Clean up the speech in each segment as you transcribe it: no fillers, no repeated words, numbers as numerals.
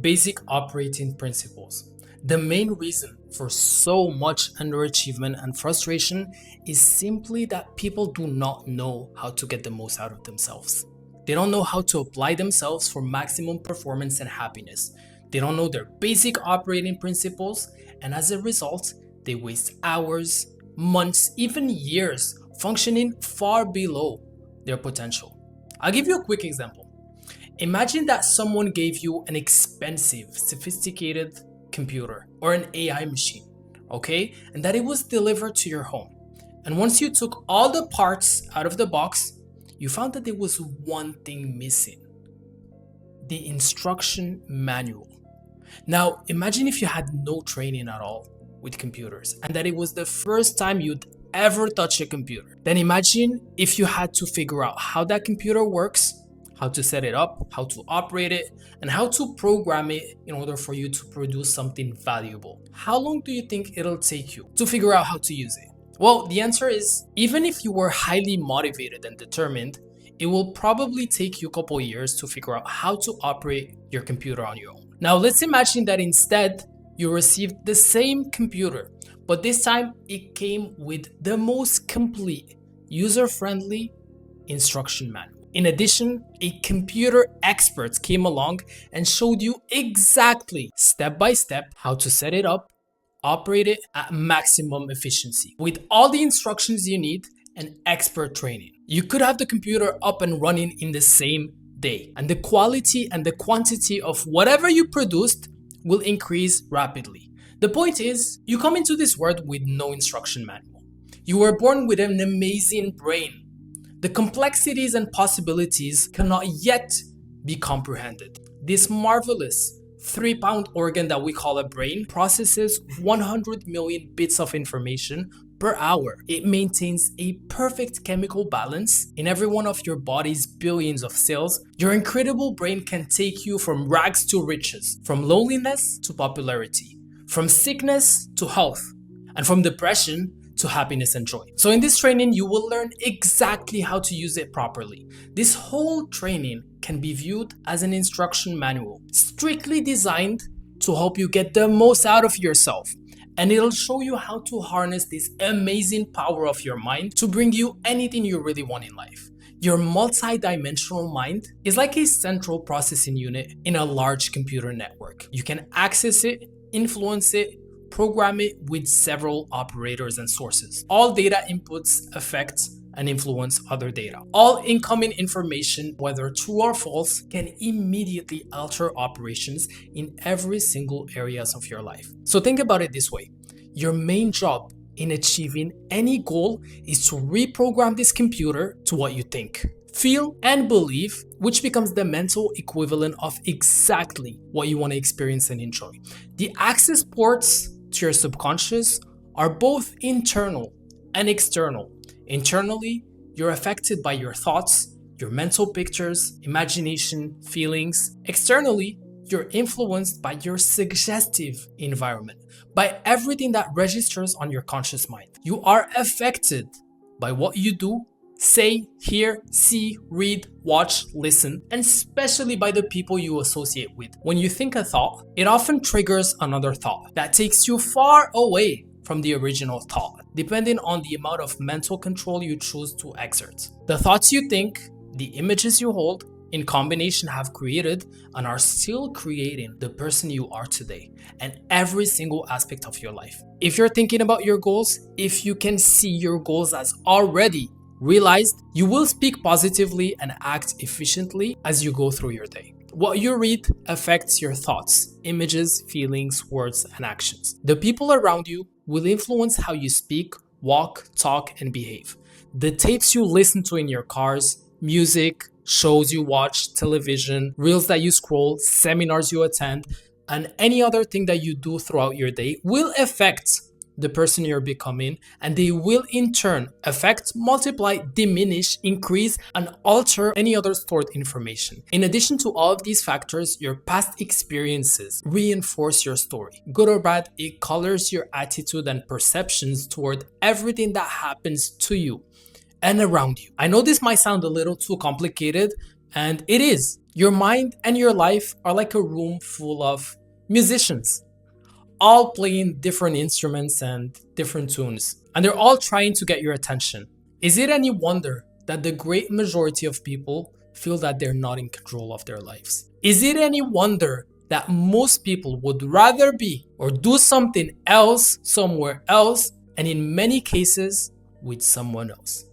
Basic operating principles. The main reason for so much underachievement and frustration is simply that people do not know how to get the most out of themselves. They don't know how to apply themselves for maximum performance and happiness. They don't know their basic operating principles, and as a result, they waste hours, months, even years functioning far below their potential. I'll give you a quick example. Imagine that someone gave you an expensive, sophisticated computer or an AI machine, okay? And that it was delivered to your home. And once you took all the parts out of the box, you found that there was one thing missing: the instruction manual. Now, imagine if you had no training at all with computers and that it was the first time you'd ever touch a computer. Then imagine if you had to figure out how that computer works, how to set it up, how to operate it, and how to program it in order for you to produce something valuable. How long do you think it'll take you to figure out how to use it? Well, the answer is, even if you were highly motivated and determined, it will probably take you a couple years to figure out how to operate your computer on your own. Now, let's imagine that instead you received the same computer, but this time it came with the most complete, user-friendly instruction manual. In addition, a computer expert came along and showed you exactly, step by step, how to set it up, operate it at maximum efficiency, with all the instructions you need and expert training. You could have the computer up and running in the same day, and the quality and the quantity of whatever you produced will increase rapidly. The point is, you come into this world with no instruction manual. You were born with an amazing brain. The complexities and possibilities cannot yet be comprehended. This marvelous 3-pound organ that we call a brain processes 100 million bits of information per hour. It maintains a perfect chemical balance in every one of your body's billions of cells. Your incredible brain can take you from rags to riches, from loneliness to popularity, from sickness to health, and from depression to happiness and joy. So in this training, you will learn exactly how to use it properly. This whole training can be viewed as an instruction manual, strictly designed to help you get the most out of yourself. And it'll show you how to harness this amazing power of your mind to bring you anything you really want in life. Your multi-dimensional mind is like a central processing unit in a large computer network. You can access it, influence it, program it with several operators and sources. All data inputs affect and influence other data. All incoming information, whether true or false, can immediately alter operations in every single areas of your life. So think about it this way. Your main job in achieving any goal is to reprogram this computer to what you think, feel, and believe, which becomes the mental equivalent of exactly what you want to experience and enjoy. The access ports to your subconscious are both internal and external. Internally, you're affected by your thoughts, your mental pictures, imagination, feelings. Externally, you're influenced by your suggestive environment, by everything that registers on your conscious mind. You are affected by what you do, say, hear, see, read, watch, listen, and especially by the people you associate with. When you think a thought, it often triggers another thought that takes you far away from the original thought, depending on the amount of mental control you choose to exert. The thoughts you think, the images you hold, in combination have created and are still creating the person you are today and every single aspect of your life. If you're thinking about your goals, if you can see your goals as already realized, you will speak positively and act efficiently as you go through your day. What you read affects your thoughts, images, feelings, words, and actions. The people around you will influence how you speak, walk, talk, and behave. The tapes you listen to in your cars, music, shows you watch, television, reels that you scroll, seminars you attend, and any other thing that you do throughout your day will affect the person you're becoming, and they will in turn affect, multiply, diminish, increase, and alter any other stored information. In addition to all of these factors, your past experiences reinforce your story. Good or bad, it colors your attitude and perceptions toward everything that happens to you and around you. I know this might sound a little too complicated, And it is. Your mind and your life are like a room full of musicians, all playing different instruments and different tunes, and they're all trying to get your attention. Is it any wonder that the great majority of people feel that they're not in control of their lives? Is it any wonder that most people would rather be or do something else somewhere else, and in many cases with someone else?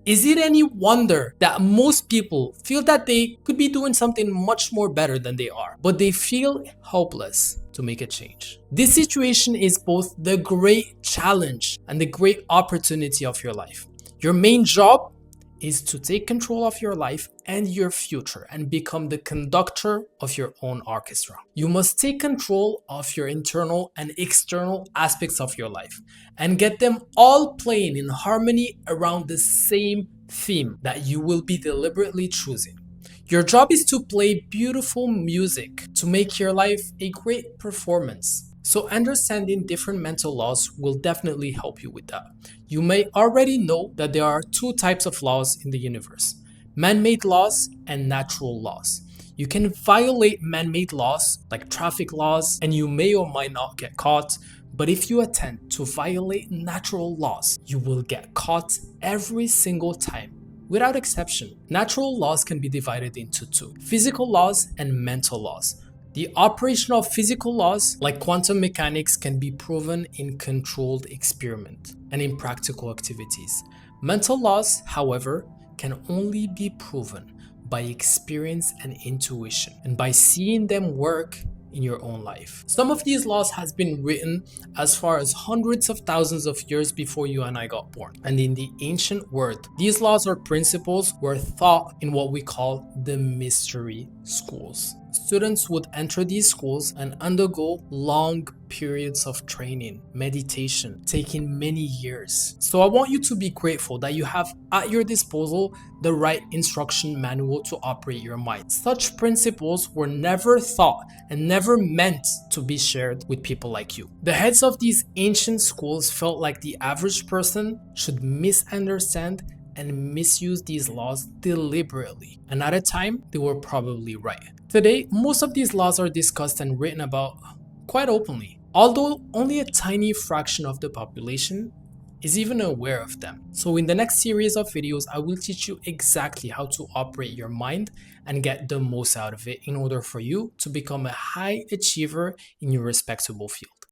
Is it any wonder that most people feel that they could be doing something much more better than they are, but they feel helpless to make a change? This situation is both the great challenge and the great opportunity of your life. Your main job is to take control of your life and your future and become the conductor of your own orchestra. You must take control of your internal and external aspects of your life and get them all playing in harmony around the same theme that you will be deliberately choosing. Your job is to play beautiful music to make your life a great performance. So understanding different mental laws will definitely help you with that. You may already know that there are two types of laws in the universe: man-made laws and natural laws. You can violate man-made laws like traffic laws and you may or might not get caught, but if you attempt to violate natural laws, you will get caught every single time. Without exception, natural laws can be divided into two: physical laws and mental laws. The operation of physical laws, like quantum mechanics, can be proven in controlled experiment and in practical activities. Mental laws, however, can only be proven by experience and intuition, and by seeing them work in your own life. Some of these laws has been written as far as hundreds of thousands of years before you and I got born. And in the ancient world, these laws or principles were taught in what we call the mystery schools. Students would enter these schools and undergo long periods of training, meditation, taking many years. So I want you to be grateful that you have at your disposal the right instruction manual to operate your mind. Such principles were never thought and never meant to be shared with people like you. The heads of these ancient schools felt like the average person should misunderstand and misuse these laws deliberately. And at a time, they were probably right. Today, most of these laws are discussed and written about quite openly, although only a tiny fraction of the population is even aware of them. So in the next series of videos, I will teach you exactly how to operate your mind and get the most out of it in order for you to become a high achiever in your respectable field.